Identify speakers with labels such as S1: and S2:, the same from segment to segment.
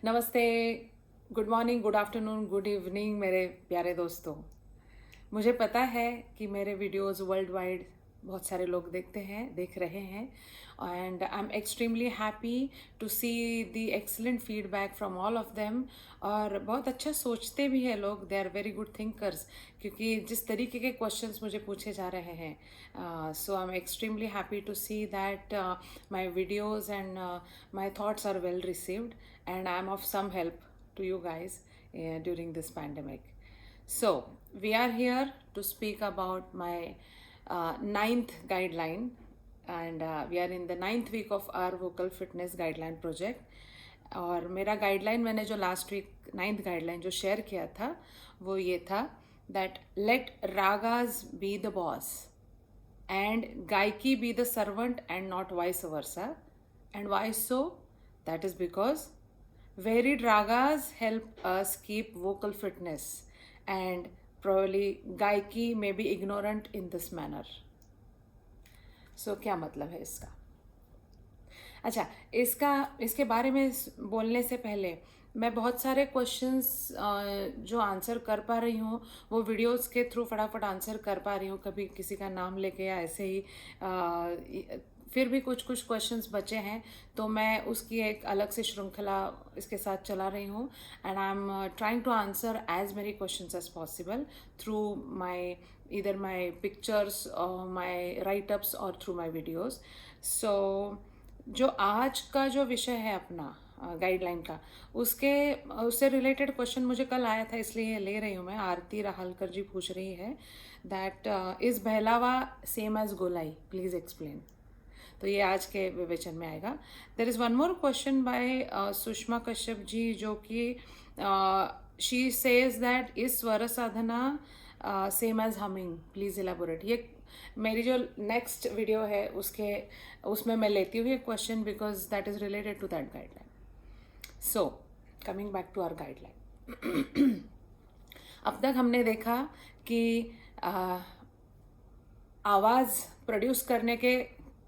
S1: नमस्ते, good morning, good afternoon, good evening मेरे प्यारे दोस्तों। मुझे पता है कि मेरे वीडियोस वर्ल्ड वाइड बहुत सारे लोग देख रहे हैं and I am extremely happy to see the excellent feedback from all of them. और बहुत अच्छा सोचते भी हैं लोग, they are very good thinkers, क्योंकि जिस तरीके के क्वेश्चंस मुझे पूछे जा रहे हैं, so I am extremely happy to see that my videos and my thoughts are well received and I am of some help to you guys during this pandemic. So, we are here to speak about my ninth guideline, and we are in the ninth week of our vocal fitness guideline project. और मेरा guideline मैंने जो last week ninth guideline जो share किया था वो ये था that let ragas be the boss and gayaki be the servant and not vice versa. And why so? That is because varied ragas help us keep vocal fitness, and probably गायकी may be ignorant in this manner. So क्या मतलब है इसका? अच्छा, इसके बारे में बोलने से पहले मैं बहुत सारे क्वेश्चंस जो आंसर कर पा रही हूँ वो वीडियोस के थ्रू फटाफट आंसर कर पा रही हूँ, कभी किसी का नाम लेके या ऐसे ही फिर भी कुछ क्वेश्चंस बचे हैं तो मैं उसकी एक अलग से श्रृंखला इसके साथ चला रही हूँ. And I am trying to answer as many questions as possible through my either my pictures or my write-ups or through my videos. So जो आज का जो विषय है अपना गाइडलाइन का, उससे रिलेटेड क्वेश्चन मुझे कल आया था, इसलिए ले रही हूँ मैं. आरती राहलकर जी पूछ रही है that is behlava same as golai, please explain. तो ये आज के विवेचन में आएगा. There is one more question by Sushma Kashyap ji, जो कि she says that is swar sadhana same as humming, please elaborate. ये मेरी जो नेक्स्ट वीडियो है उसमें मैं लेती हूँ ये question because that is related to that guideline. So coming back to our guideline. अब तक हमने देखा कि आवाज़ प्रोड्यूस करने के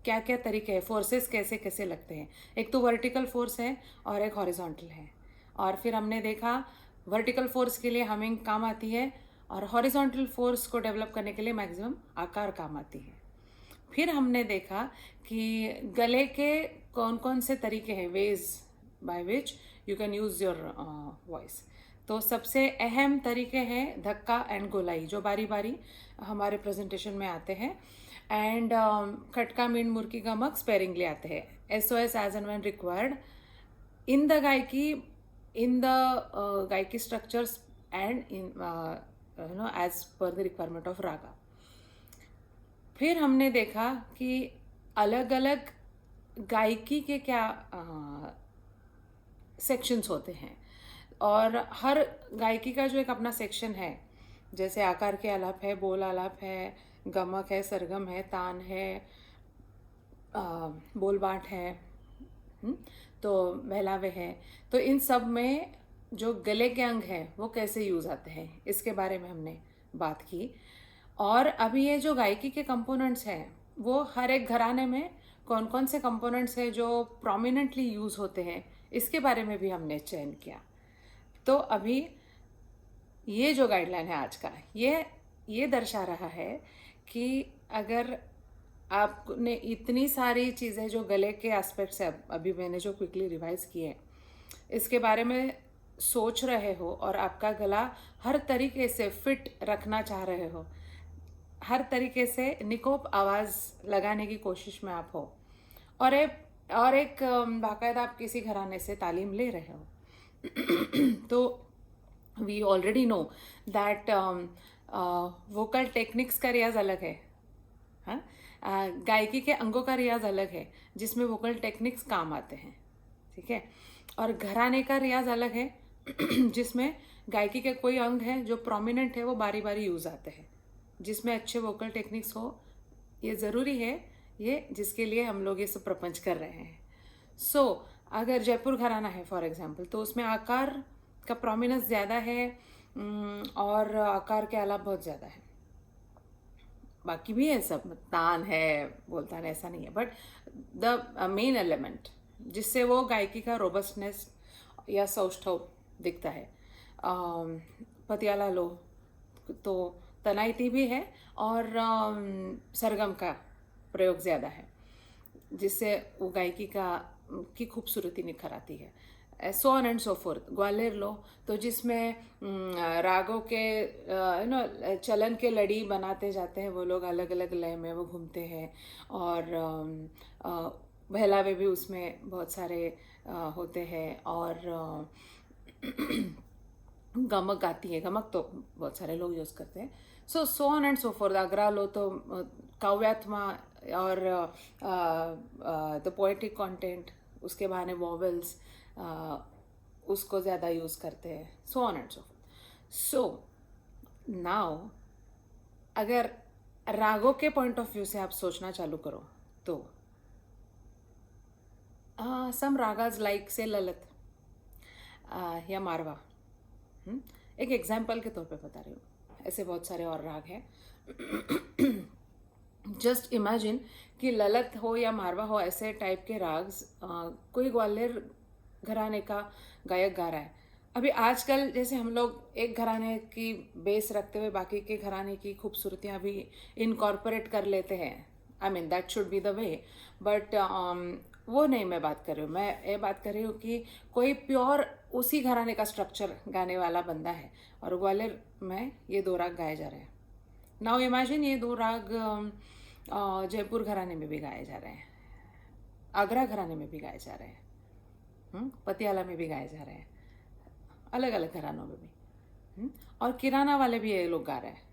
S1: क्या क्या तरीके हैं, फोर्सेस कैसे कैसे लगते हैं. एक तो वर्टिकल फोर्स है और एक हॉरिजॉन्टल है. और फिर हमने देखा वर्टिकल फोर्स के लिए हमिंग काम आती है और हॉरिजॉन्टल फोर्स को डेवलप करने के लिए मैक्सिमम आकार काम आती है. फिर हमने देखा कि गले के कौन कौन से तरीके हैं, veg by which you can use your voice. तो सबसे अहम तरीके हैं धक्का एंड गोलाई, जो बारी बारी हमारे प्रेजेंटेशन में आते हैं. एंड खटका मींड मुर्की गमक स्पेरिंगली आते हैं. SOS as and when required in the gayaki structures and in as per the requirement of raga. फिर हमने देखा कि अलग अलग गायकी के क्या सेक्शंस होते हैं और हर गायकी का जो एक अपना सेक्शन है, जैसे आकार के आलाप है, बोल आलाप है, गमक है, सरगम है, तान है, बोल बाट है, तो बहलावे है. तो इन सब में जो गले के अंग हैं वो कैसे यूज़ आते हैं इसके बारे में हमने बात की. और अभी ये जो गायकी के कंपोनेंट्स हैं वो हर एक घराने में कौन कौन से कंपोनेंट्स हैं जो प्रोमिनेंटली यूज़ होते हैं इसके बारे में भी हमने चयन किया. तो अभी ये जो गाइडलाइन है आज का, ये दर्शा रहा है कि अगर आपने इतनी सारी चीज़ें जो गले के एस्पेक्ट्स है, अभी मैंने जो क्विकली रिवाइज किए, इसके बारे में सोच रहे हो और आपका गला हर तरीके से फिट रखना चाह रहे हो, हर तरीके से निकोप आवाज़ लगाने की कोशिश में आप हो, और एक बाकायदा आप किसी घराने से तालीम ले रहे हो, तो we already know that vocal techniques का रियाज अलग है. हाँ, गायकी के अंगों का रियाज अलग है जिसमें वोकल टेक्निक्स काम आते हैं, ठीक है. और घराने का रियाज अलग है जिसमें गायकी के कोई अंग है जो प्रोमिनेंट है, वो बारी बारी यूज़ आते हैं, जिसमें अच्छे वोकल टेक्निक्स हो. ये ज़रूरी है, ये जिसके लिए हम लोग ये सब प्रपंच कर रहे हैं. सो अगर जयपुर घराना है फॉर एग्जांपल, तो उसमें आकार का प्रोमिनेंस ज़्यादा है और आकार के आलाप बहुत ज़्यादा है. बाकी भी है सब, तान है, बोलतान, ऐसा नहीं है, बट द मेन एलिमेंट जिससे वो गायकी का रोबस्टनेस या सौष्ठव दिखता है। पतियाला लो तो तनाइती भी है और सरगम का प्रयोग ज़्यादा है, जिससे वो गायकी की खूबसूरती निखर आती है। So on and so forth. Gwalior लो तो जिसमें रागों के चलन के लड़ी बनाते जाते हैं वो लोग, अलग अलग लय में वो घूमते हैं। और बहलावे भी उसमें बहुत सारे होते हैं। और गमक गाती है, गमक तो बहुत सारे लोग यूज़ करते हैं। So on and so forth. Agra लो तो काव्यात्मा और द पोएटिक कंटेंट, उसके बहाने वॉवल्स उसको ज़्यादा यूज़ करते हैं। So on and so fourth. So now अगर रागों के पॉइंट ऑफ व्यू से आप सोचना चालू करो तो सम रागाज लाइक से ललित या मारवा, एक एग्जाम्पल के तौर पे बता रही हूँ। ऐसे बहुत सारे और राग हैं। जस्ट इमेजिन कि ललित हो या मारवा हो, ऐसे टाइप के राग कोई ग्वालियर घराने का गायक गा रहा है। अभी आजकल जैसे हम लोग एक घराने की बेस रखते हुए बाकी के घराने की खूबसूरतियाँ भी इनकॉर्पोरेट कर लेते हैं। I mean that should be the way, but वो नहीं मैं बात कर रही हूँ। मैं ये बात कर रही हूँ कि कोई प्योर उसी घराने का स्ट्रक्चर गाने वाला बंदा है और ग्वालियर में ये दो राग गाए जा रहे हैं। नाउ इमेजिन ये दो राग जयपुर घराने में भी गाए जा रहे हैं, आगरा घराने में भी गाए जा रहे हैं, पटियाला में भी गाए जा रहे हैं, अलग अलग घरानों में भी, और किराना वाले भी ये लोग गा रहे हैं।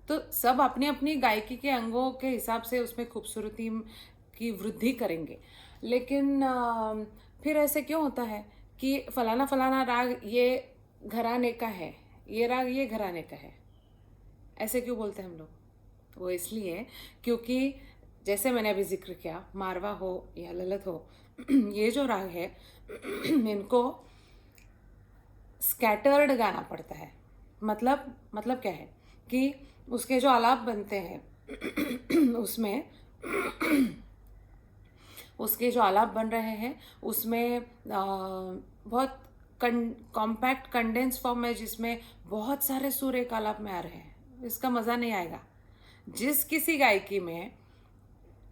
S1: तो सब अपनी अपनी गायकी के अंगों के हिसाब से उसमें खूबसूरती की वृद्धि करेंगे। लेकिन फिर ऐसे क्यों होता है कि फलाना फलाना राग ये घराने का है, ये राग ये घराने का है, ऐसे क्यों बोलते हैं हम लोग? वो इसलिए क्योंकि जैसे मैंने अभी जिक्र किया, मारवा हो या ललित हो, ये जो राग है इनको स्कैटर्ड गाना पड़ता है। मतलब क्या है कि उसके जो आलाप बनते हैं उसमें उसके जो आलाप बन रहे हैं उसमें बहुत कॉम्पैक्ट कंडेंस फॉर्म में, जिसमें बहुत सारे सुर एक आलाप में आ रहे हैं, इसका मज़ा नहीं आएगा। जिस किसी गायकी में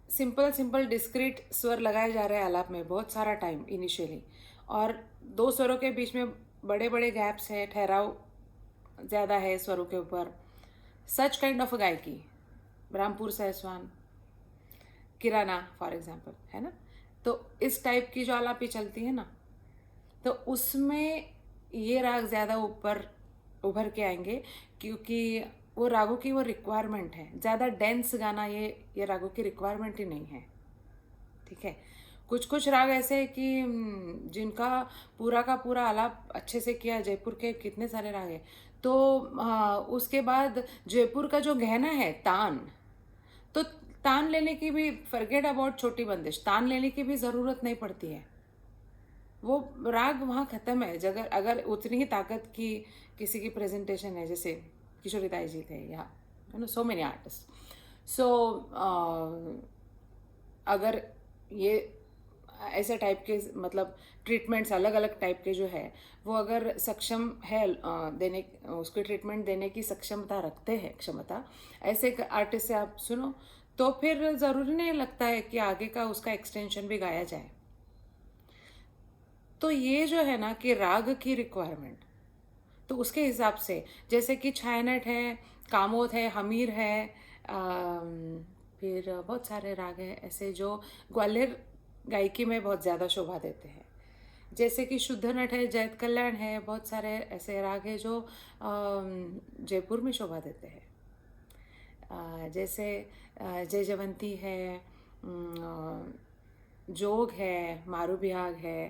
S1: सिंपल डिस्क्रीट स्वर लगाए जा रहे हैं आलाप में बहुत सारा टाइम इनिशियली, और दो स्वरों के बीच में बड़े बड़े गैप्स हैं, ठहराव ज़्यादा है स्वरों के ऊपर, सच काइंड ऑफ अ गायकी, रामपुर सहसवान, किराना फॉर एग्जाम्पल, है ना। तो इस टाइप की जो आलापी चलती है ना, तो उसमें ये राग ज़्यादा ऊपर उभर के आएंगे, क्योंकि वो रागों की वो रिक्वायरमेंट है। ज़्यादा डेंस गाना ये रागों की रिक्वायरमेंट ही नहीं है, ठीक है। कुछ राग ऐसे है कि जिनका पूरा का पूरा आलाप अच्छे से किया, जयपुर के कितने सारे राग हैं। तो उसके बाद जयपुर का जो गहना है तान, तो तान लेने की भी, फॉरगेट अबाउट छोटी बंदिश, तान लेने की भी ज़रूरत नहीं पड़ती है। वो राग वहाँ ख़त्म है। जगह अगर उतनी ही ताकत की किसी की प्रेजेंटेशन है, जैसे किशोरी ताई जी थे या सो मेनी आर्टिस्ट। सो अगर ये ऐसे टाइप के मतलब ट्रीटमेंट्स अलग अलग टाइप के जो है वो अगर सक्षम है देने, उसको ट्रीटमेंट देने की सक्षमता रखते हैं, क्षमता, ऐसे आर्टिस्ट से आप सुनो, तो फिर ज़रूरी नहीं लगता है कि आगे का उसका एक्सटेंशन भी गाया जाए। तो ये जो है ना कि राग की रिक्वायरमेंट, तो उसके हिसाब से जैसे कि छायानट है, कामोद है, हमीर है, फिर बहुत सारे राग हैं ऐसे जो ग्वालियर गायकी में बहुत ज़्यादा शोभा देते हैं। जैसे कि शुद्ध नट है, जैत कल्याण है, बहुत सारे ऐसे राग हैं जो जयपुर में शोभा देते हैं। जैसे जय जयवंती है, जोग है, मारू बिहाग है,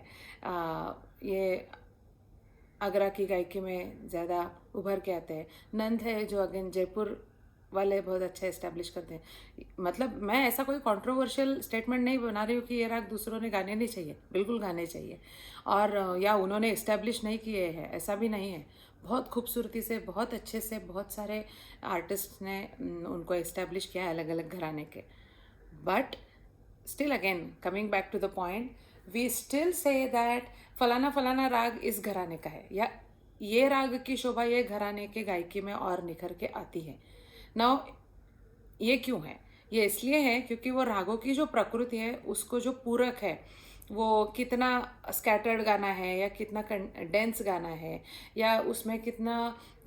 S1: ये आगरा की गायकी में ज़्यादा उभर के आते हैं। नंद है जो अगेन जयपुर वाले बहुत अच्छा इस्टेब्लिश करते हैं। मतलब मैं ऐसा कोई कंट्रोवर्शियल स्टेटमेंट नहीं बना रही हूँ कि ये राग दूसरों ने गाने नहीं चाहिए, बिल्कुल गाने चाहिए, और या उन्होंने इस्टेब्लिश नहीं किए हैं, ऐसा भी नहीं है। बहुत खूबसूरती से, बहुत अच्छे से, बहुत सारे आर्टिस्ट ने उनको इस्टेब्लिश किया है अलग अलग घराने के। But still again coming back to the point, we still say that फलाना फलाना राग इस घराने का है, या ये राग की शोभा ये घराने के गायकी में और निखर के आती है। नाउ ये क्यों है? ये इसलिए है क्योंकि वो रागों की जो प्रकृति है उसको जो पूरक है, वो कितना स्कैटर्ड गाना है या कितना डेंस गाना है, या उसमें कितना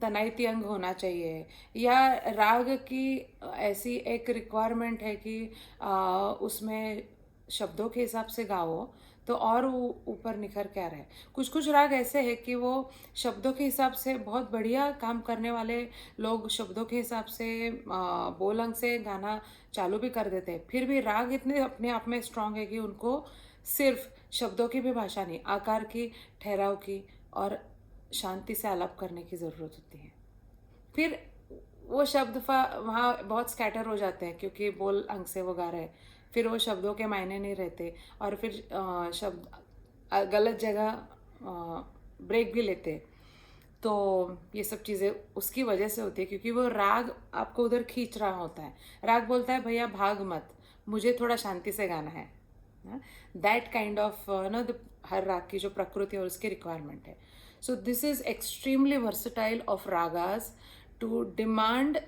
S1: तनाइती अंग होना चाहिए, या राग की ऐसी एक रिक्वायरमेंट है कि उसमें शब्दों के हिसाब से गाओ तो और वो ऊपर निखर के आ रहा है। कुछ कुछ राग ऐसे हैं कि वो शब्दों के हिसाब से बहुत बढ़िया काम करने वाले लोग शब्दों के हिसाब से बोल अंग से गाना चालू भी कर देते हैं, फिर भी राग इतने अपने आप में स्ट्रांग है कि उनको सिर्फ शब्दों की भी भाषा नहीं, आकार की, ठहराव की और शांति से आलाप करने की ज़रूरत होती है। फिर वो शब्द वहाँ बहुत स्कैटर हो जाते हैं क्योंकि बोल अंग से वो गा रहे हैं, फिर वो शब्दों के मायने नहीं रहते और फिर शब्द गलत जगह ब्रेक भी लेते हैं। तो ये सब चीज़ें उसकी वजह से होती है क्योंकि वो राग आपको उधर खींच रहा होता है। राग बोलता है भैया भाग मत, मुझे थोड़ा शांति से गाना है। That kind of know the हर राग की जो प्रकृति और उसकी रिक्वायरमेंट है। So this is extremely versatile of ragas to demand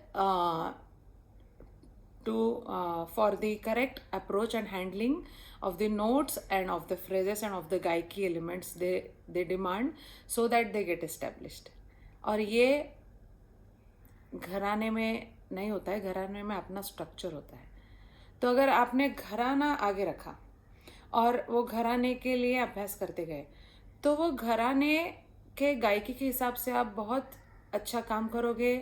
S1: for the correct approach and handling of the notes and of the phrases and of the gaiki elements they demand, so that they get established. और ये घराने में नहीं होता है, घराने में अपना स्ट्रक्चर होता है। तो अगर आपने घराना आगे रखा और वो घराने के लिए अभ्यास करते गए तो वो घराने के गायकी के हिसाब से आप बहुत अच्छा काम करोगे,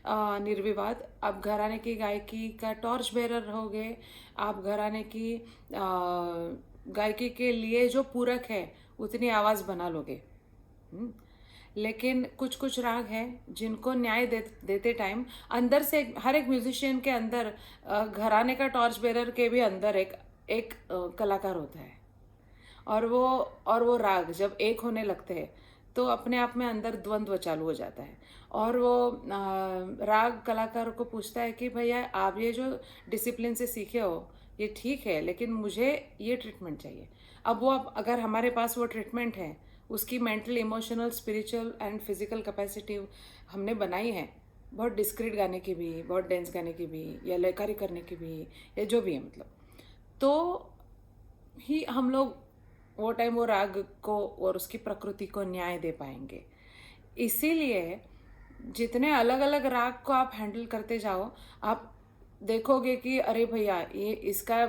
S1: निर्विवाद। आप घराने की गायकी का टॉर्च बेरर रहोगे, आप घराने की गायकी के लिए जो पूरक है उतनी आवाज़ बना लोगे। लेकिन कुछ कुछ राग हैं जिनको न्याय देते टाइम अंदर से हर एक म्यूजिशियन के अंदर घराने का टॉर्च बेरर के भी अंदर एक कलाकार होता है, और वो राग जब एक होने लगते हैं तो अपने आप में अंदर द्वंद्व चालू हो जाता है, और वो राग कलाकार को पूछता है कि भैया आप ये जो डिसिप्लिन से सीखे हो ये ठीक है, लेकिन मुझे ये ट्रीटमेंट चाहिए। अब वो अगर हमारे पास वो ट्रीटमेंट है, उसकी mental, emotional, spiritual and physical capacity हमने बनाई है, बहुत डिस्क्रीट गाने की भी, बहुत डेंस गाने की भी, या लयकारी करने की भी, या जो भी है, मतलब तो ही हम लोग वो टाइम वो राग को और उसकी प्रकृति को न्याय दे पाएंगे। इसीलिए जितने अलग अलग राग को आप हैंडल करते जाओ, आप देखोगे कि अरे भैया ये इसका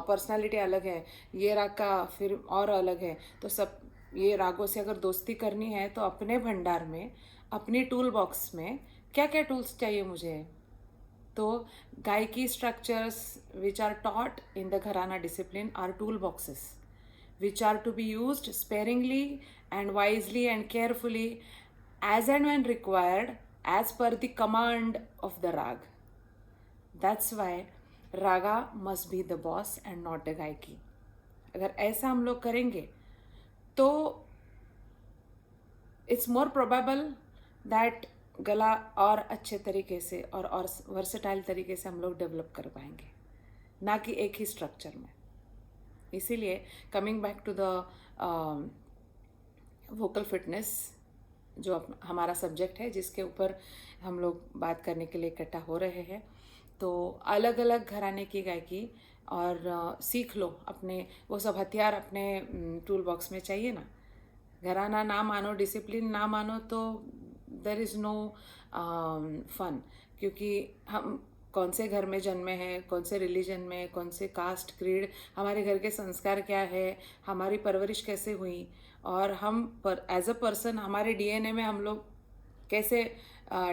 S1: पर्सनालिटी अलग है, ये राग का फिर और अलग है। तो सब ये रागों से अगर दोस्ती करनी है तो अपने भंडार में, अपनी टूल बॉक्स में क्या क्या टूल्स चाहिए मुझे, तो गायकी structures which are taught in the Gharana discipline are toolboxes which are to be used sparingly and wisely and carefully as and when required as per the command of the rag. That's why raga must be the boss and not the गायकी। अगर ऐसा हम लोग करेंगे तो it's more probable that गला और अच्छे तरीके से और वर्सेटाइल तरीके से हम लोग डेवलप कर पाएंगे, ना कि एक ही स्ट्रक्चर में। इसीलिए coming back to the vocal fitness, जो हमारा सब्जेक्ट है जिसके ऊपर हम लोग बात करने के लिए इकट्ठा हो रहे हैं, तो अलग अलग घराने की गायकी और सीख लो। अपने वो सब हथियार अपने टूल बॉक्स में चाहिए ना। घराना ना मानो, डिसिप्लिन ना मानो तो देर इज़ नो फन, क्योंकि हम कौन से घर में जन्मे हैं, कौन से रिलीजन में, कौन से कास्ट, क्रीड, हमारे घर के संस्कार क्या है, हमारी परवरिश कैसे हुई, और हम एज अ पर्सन हमारे डीएनए में हम लोग कैसे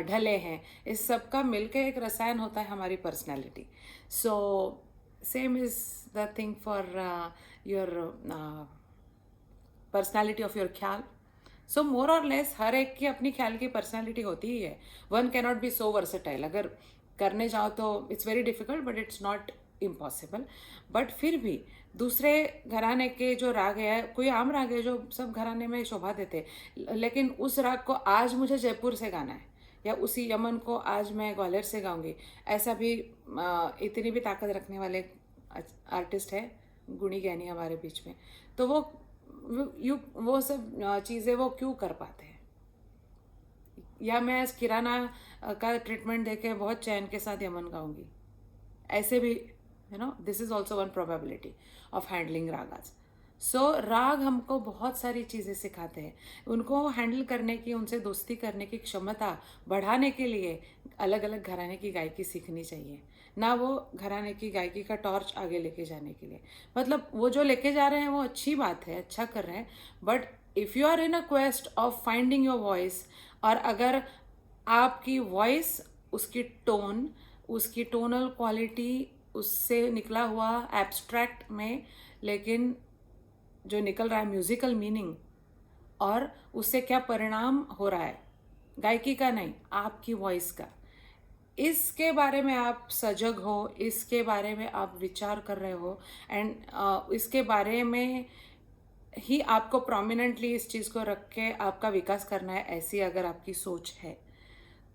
S1: ढले हैं, इस सब का मिलकर एक रसायन होता है हमारी personality. So same is the thing for your personality of your ख्याल। सो मोर और लेस हर एक की अपनी ख्याल की पर्सनालिटी होती ही है। One cannot be so versatile. अगर करने जाओ तो it's very difficult, but it's not impossible. But फिर भी दूसरे घराने के जो राग है, कोई आम राग है जो सब घराने में शोभा देते, लेकिन उस राग को आज मुझे जयपुर से गाना है, या उसी यमन को आज मैं ग्वालियर से गाऊंगी, ऐसा भी इतनी भी ताकत रखने वाले आर्टिस्ट है गुणी ज्ञानी हमारे बीच में, तो वो सब चीज़ें वो क्यों कर पाते हैं? या मैं इस किराना का ट्रीटमेंट देके बहुत चैन के साथ यमन गाऊंगी, ऐसे भी this is also one probability of handling ragas. So राग हमको बहुत सारी चीज़ें सिखाते हैं. उनको हैंडल करने की, उनसे दोस्ती करने की क्षमता बढ़ाने के लिए अलग अलग घराने की गायकी सीखनी चाहिए, ना वो घराने की गायकी का टॉर्च आगे लेके जाने के लिए. मतलब वो जो लेके जा रहे हैं वो अच्छी बात है, अच्छा कर रहे हैं, but if you are in a quest of finding your voice, और अगर आपकी वॉइस, उसकी टोन, उसकी टोनल क्वालिटी, उससे निकला हुआ एब्स्ट्रैक्ट में, लेकिन जो निकल रहा है म्यूजिकल मीनिंग, और उससे क्या परिणाम हो रहा है, गायकी का नहीं, आपकी वॉइस का, इसके बारे में आप सजग हो, इसके बारे में आप विचार कर रहे हो, एंड इसके बारे में ही आपको प्रोमिनेंटली इस चीज़ को रख के आपका विकास करना है, ऐसी अगर आपकी सोच है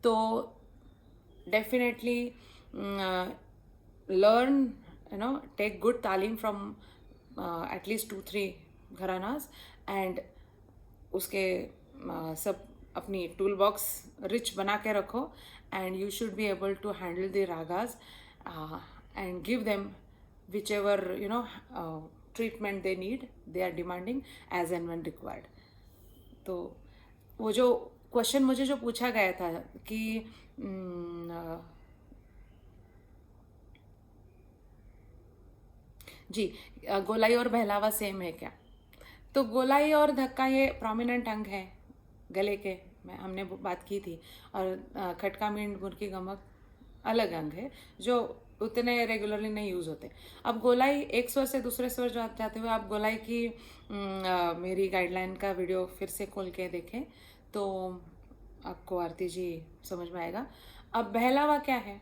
S1: तो डेफिनेटली लर्न, टेक गुड तालीम फ्रॉम एटलीस्ट 2-3 घरानाज, एंड उसके सब अपनी टूल बॉक्स रिच बना के रखो, and you should be able to handle the ragas and give them whichever treatment they need, they are demanding as and when required. तो वो जो क्वेश्चन मुझे जो पूछा गया था कि जी गोलाई और बहलावा सेम है क्या? तो गोलाई और धक्का ये प्रोमिनेंट अंग है गले के, हमने बात की थी, और खटका मींड मुर्की गमक अलग अंग है जो उतने रेगुलरली नहीं यूज़ होते. अब गोलाई एक स्वर से दूसरे स्वर जाते हुए आप गोलाई की मेरी गाइडलाइन का वीडियो फिर से खोल के देखें तो आपको आरती जी समझ में आएगा. अब बहलावा क्या है?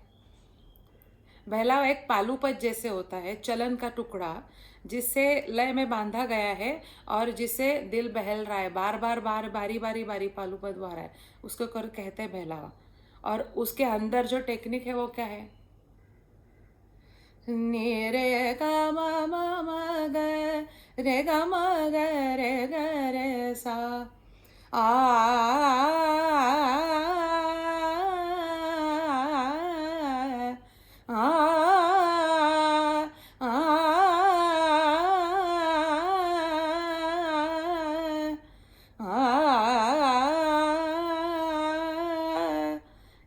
S1: बहलावा एक पालूपत जैसे होता है, चलन का टुकड़ा जिससे लय में बांधा गया है और जिसे दिल बहल रहा है, बार बार बारी बारी बारी पालूपत बह रहा है, उसको कहते हैं बहलावा. और उसके अंदर जो टेक्निक है वो क्या है? नी रे गा मा मा मा ग रे गा मा ग रे सा आ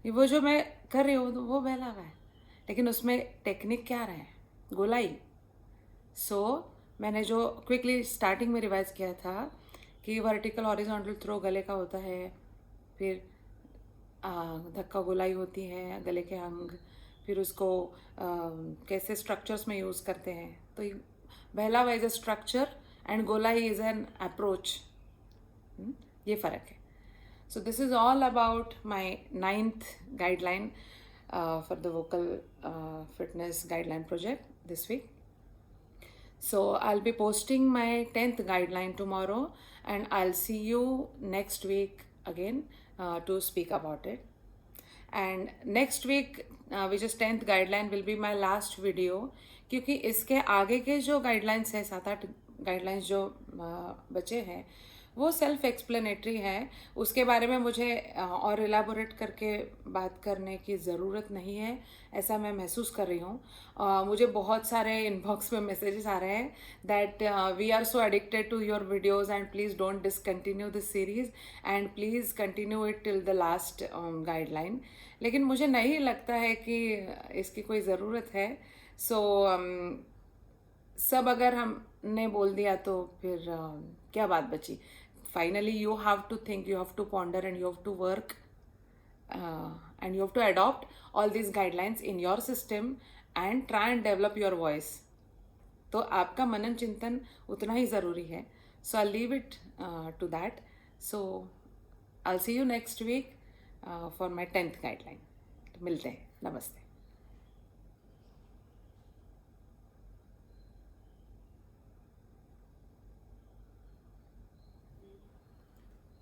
S1: वो जो मैं कर रही हूँ वो बहलावा है, लेकिन उसमें टेक्निक क्या रहा है? गोलाई. सो मैंने जो क्विकली स्टार्टिंग में रिवाइज किया था कि वर्टिकल हॉरिजॉन्टल थ्रो गले का होता है, फिर धक्का गोलाई होती है गले के अंग, फिर उसको कैसे स्ट्रक्चर्स में यूज़ करते हैं. तो Bahlawa is a structure and गोलाई इज़ एन अप्रोच. ये फ़र्क है. So this is all about my 9th guideline for the vocal fitness guideline project this week. So I'll be posting my 10th guideline tomorrow, and I'll see you next week again to speak about it. And next week which is 10th guideline will be my last video, क्योंकि इसके आगे के जो guidelines है, 7-8 guidelines जो बचे हैं वो सेल्फ एक्सप्लेनेटरी है. उसके बारे में मुझे और इलाबोरेट करके बात करने की ज़रूरत नहीं है, ऐसा मैं महसूस कर रही हूँ. मुझे बहुत सारे इनबॉक्स में मैसेजेस आ रहे हैं that we are so addicted to your videos and please don't discontinue this series and please continue it till the last guideline. लेकिन मुझे नहीं लगता है कि इसकी कोई ज़रूरत है. सो सब अगर हमने बोल दिया तो फिर क्या बात बची? Finally, you have to think, you have to ponder, and you have to work, and you have to adopt all these guidelines in your system and try and develop your voice. तो आपका मनन चिंतन उतना ही ज़रूरी है. So I'll leave it to that. So I'll see you next week for my 10th guideline. मिलते हैं. नमस्ते.